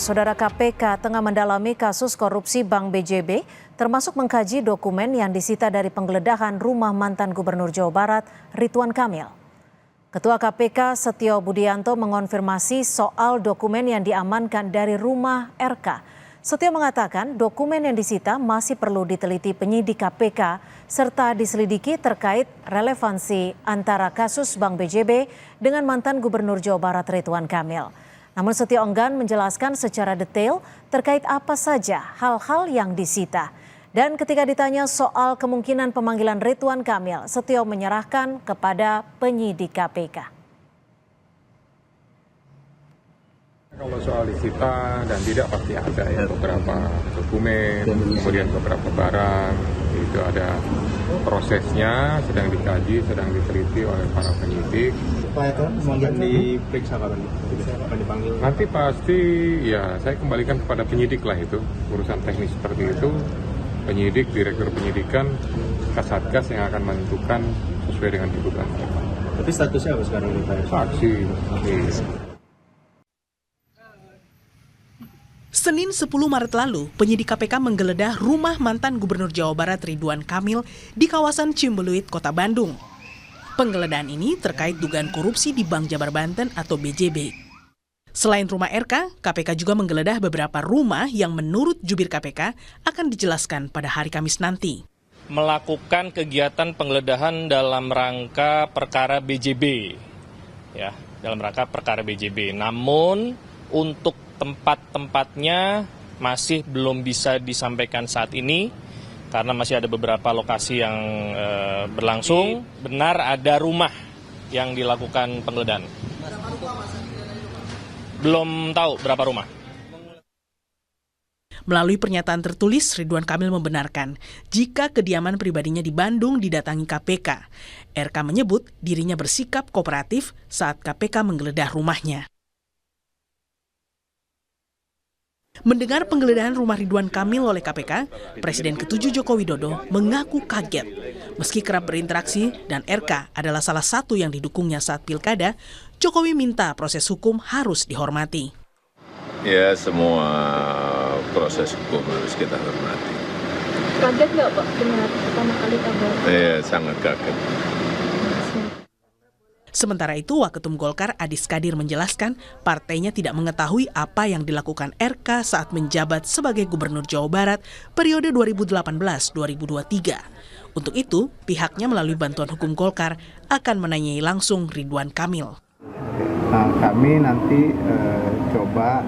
Saudara KPK tengah mendalami kasus korupsi Bank BJB, termasuk mengkaji dokumen yang disita dari penggeledahan rumah mantan Gubernur Jawa Barat, Ridwan Kamil. Ketua KPK Setio Budianto mengonfirmasi soal dokumen yang diamankan dari rumah RK. Setio mengatakan dokumen yang disita masih perlu diteliti penyidik KPK serta diselidiki terkait relevansi antara kasus Bank BJB dengan mantan Gubernur Jawa Barat Ridwan Kamil. Namun Setio enggan menjelaskan secara detail terkait apa saja hal-hal yang disita. Dan ketika ditanya soal kemungkinan pemanggilan Ridwan Kamil, Setio menyerahkan kepada penyidik KPK. Kalau soal disita dan tidak pasti ada ya beberapa dokumen, kemudian beberapa barang, itu ada prosesnya, sedang dikaji, sedang diteliti oleh para penyidik. Pak Eko akan diperiksa kapan? Akan dipanggil? Nanti pasti ya saya kembalikan kepada penyidik lah itu, urusan teknis seperti itu. Penyidik, direktur penyidikan, Kasatgas yang akan menentukan sesuai dengan tuntutan mereka. Tapi statusnya apa sekarang nih Pak? Saksi. Senin 10 Maret lalu, penyidik KPK menggeledah rumah mantan Gubernur Jawa Barat Ridwan Kamil di kawasan Ciumbeluit, Kota Bandung. Penggeledahan ini terkait dugaan korupsi di Bank Jabar Banten atau BJB. Selain rumah RK, KPK juga menggeledah beberapa rumah yang menurut jubir KPK akan dijelaskan pada hari Kamis nanti. Melakukan kegiatan penggeledahan dalam rangka perkara BJB. Ya, dalam rangka perkara BJB. Namun untuk tempat-tempatnya masih belum bisa disampaikan saat ini karena masih ada beberapa lokasi yang berlangsung. Benar ada rumah yang dilakukan penggeledahan. Belum tahu berapa rumah. Melalui pernyataan tertulis, Ridwan Kamil membenarkan jika kediaman pribadinya di Bandung didatangi KPK. RK menyebut dirinya bersikap kooperatif saat KPK menggeledah rumahnya. Mendengar penggeledahan rumah Ridwan Kamil oleh KPK, Presiden ke-7 Joko Widodo mengaku kaget. Meski kerap berinteraksi dan RK adalah salah satu yang didukungnya saat pilkada, Jokowi minta proses hukum harus dihormati. Ya, semua proses hukum harus kita hormati. Kaget nggak Pak dengar pertama kali kabar? Iya, sangat kaget. Sementara itu, Waketum Golkar Adis Kadir menjelaskan partainya tidak mengetahui apa yang dilakukan RK saat menjabat sebagai Gubernur Jawa Barat periode 2018-2023. Untuk itu, pihaknya melalui bantuan hukum Golkar akan menanyai langsung Ridwan Kamil. Nah, kami nanti coba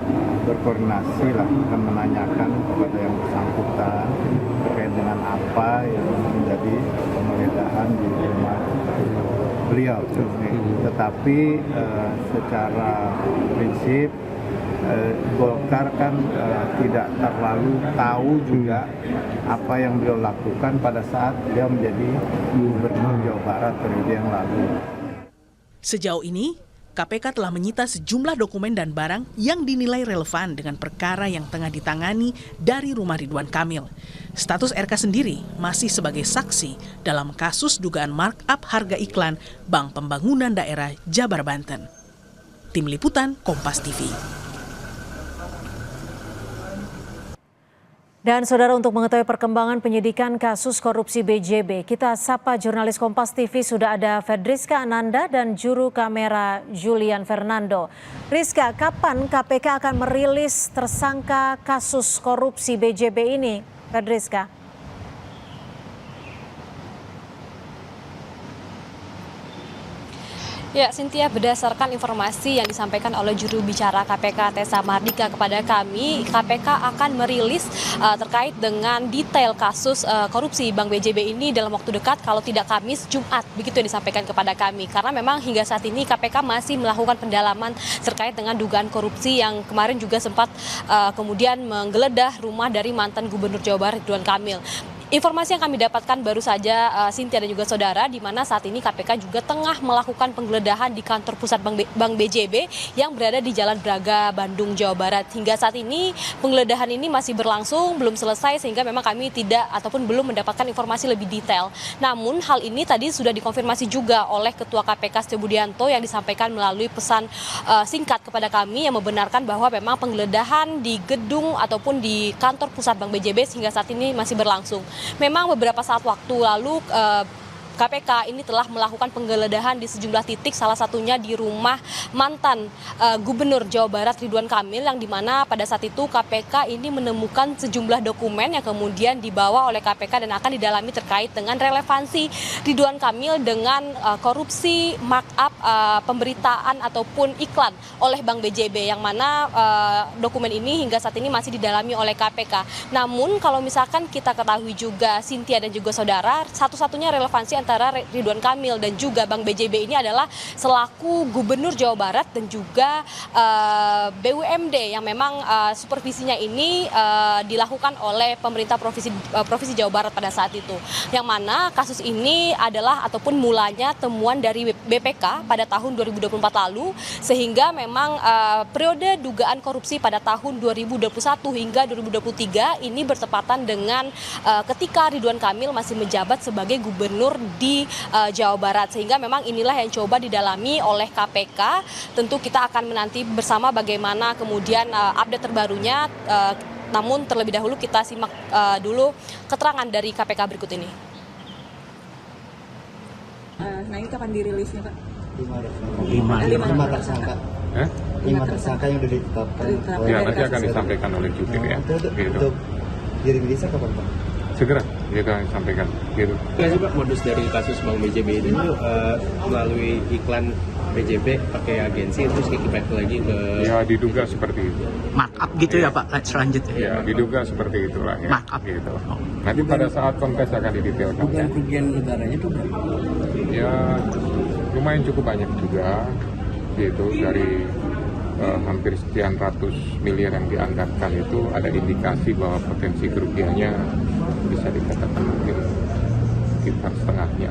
berkoordinasi lah akan menanyakan kepada yang bersangkutan terkait dengan apa yang menjadi penggeledahan di rumah beliau. Tetapi secara prinsip Golkar kan tidak terlalu tahu juga apa yang beliau lakukan pada saat dia menjadi Gubernur Jawa Barat periode yang lalu. Sejauh ini, KPK telah menyita sejumlah dokumen dan barang yang dinilai relevan dengan perkara yang tengah ditangani dari rumah Ridwan Kamil. Status RK sendiri masih sebagai saksi dalam kasus dugaan markup harga iklan Bank Pembangunan Daerah Jabar Banten. Tim Liputan Kompas TV. Dan saudara, untuk mengetahui perkembangan penyidikan kasus korupsi BJB, kita sapa jurnalis Kompas TV, sudah ada Fedriska Ananda dan juru kamera Julian Fernando. Rizka, kapan KPK akan merilis tersangka kasus korupsi BJB ini, Fedriska? Ya, Cynthia, berdasarkan informasi yang disampaikan oleh juru bicara KPK Tessa Mardika kepada kami, KPK akan merilis terkait dengan detail kasus korupsi Bank BJB ini dalam waktu dekat, kalau tidak Kamis, Jumat, begitu yang disampaikan kepada kami. Karena memang hingga saat ini KPK masih melakukan pendalaman terkait dengan dugaan korupsi yang kemarin juga sempat kemudian menggeledah rumah dari mantan Gubernur Jawa Barat Ridwan Kamil. Informasi yang kami dapatkan baru saja Cynthia dan juga saudara, di mana saat ini KPK juga tengah melakukan penggeledahan di kantor pusat Bank BJB yang berada di Jalan Braga, Bandung, Jawa Barat. Hingga saat ini penggeledahan ini masih berlangsung, belum selesai, sehingga memang kami tidak ataupun belum mendapatkan informasi lebih detail. Namun hal ini tadi sudah dikonfirmasi juga oleh Ketua KPK Setio Budianto yang disampaikan melalui pesan singkat kepada kami yang membenarkan bahwa memang penggeledahan di gedung ataupun di kantor pusat Bank BJB hingga saat ini masih berlangsung. Memang beberapa saat waktu lalu KPK ini telah melakukan penggeledahan di sejumlah titik, salah satunya di rumah mantan Gubernur Jawa Barat Ridwan Kamil, yang dimana pada saat itu KPK ini menemukan sejumlah dokumen yang kemudian dibawa oleh KPK dan akan didalami terkait dengan relevansi Ridwan Kamil dengan korupsi markup pemberitaan ataupun iklan oleh Bank BJB, yang mana dokumen ini hingga saat ini masih didalami oleh KPK. Namun kalau misalkan kita ketahui juga Cynthia dan juga saudara, satu-satunya relevansi antara Ridwan Kamil dan juga Bank BJB ini adalah selaku Gubernur Jawa Barat dan juga BUMD yang memang supervisinya ini dilakukan oleh pemerintah Provinsi Jawa Barat pada saat itu. Yang mana kasus ini adalah ataupun mulanya temuan dari BPK pada tahun 2024 lalu, sehingga memang periode dugaan korupsi pada tahun 2021 hingga 2023 ini bertepatan dengan ketika Ridwan Kamil masih menjabat sebagai gubernur di Jawa Barat, sehingga memang inilah yang coba didalami oleh KPK. Tentu kita akan menanti bersama bagaimana kemudian update terbarunya, namun terlebih dahulu kita simak dulu keterangan dari KPK berikut ini. Nah, ini kapan dirilisnya, Pak? 5 tersangka. 5 tersangka yang sudah ditetapkan. Ya, nanti akan disampaikan oleh jubir ya. Gitu. Untuk dirilisnya kapan, Pak? Segera kita sampaikan. Gitu. Nggak sih Pak, modus dari kasus Bank BJB ini melalui iklan BJB pakai agensi terus kickback lagi ke... Ya, diduga seperti itu. Markup gitu ya Pak, selanjutnya. Ya, diduga seperti itulah ya. Markup. Gitu. Nanti pada saat kontes akan didetailkan. Bukan kerugian negaranya itu berapa? Ya, lumayan cukup banyak juga. Gitu, dari hampir sekian ratus miliar yang dianggarkan itu ada indikasi bahwa potensi kerugiannya bisa dikatakan mungkin sekitar setengahnya.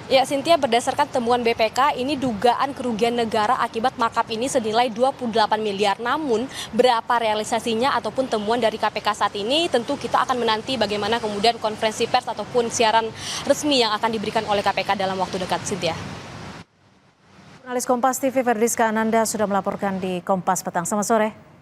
Ya, Cynthia, berdasarkan temuan BPK, ini dugaan kerugian negara akibat markup ini senilai 28 miliar. Namun, berapa realisasinya ataupun temuan dari KPK saat ini, tentu kita akan menanti bagaimana kemudian konferensi pers ataupun siaran resmi yang akan diberikan oleh KPK dalam waktu dekat, Cynthia. Jurnalis Kompas TV Ferdiska Ananda sudah melaporkan di Kompas Petang. Selamat sore.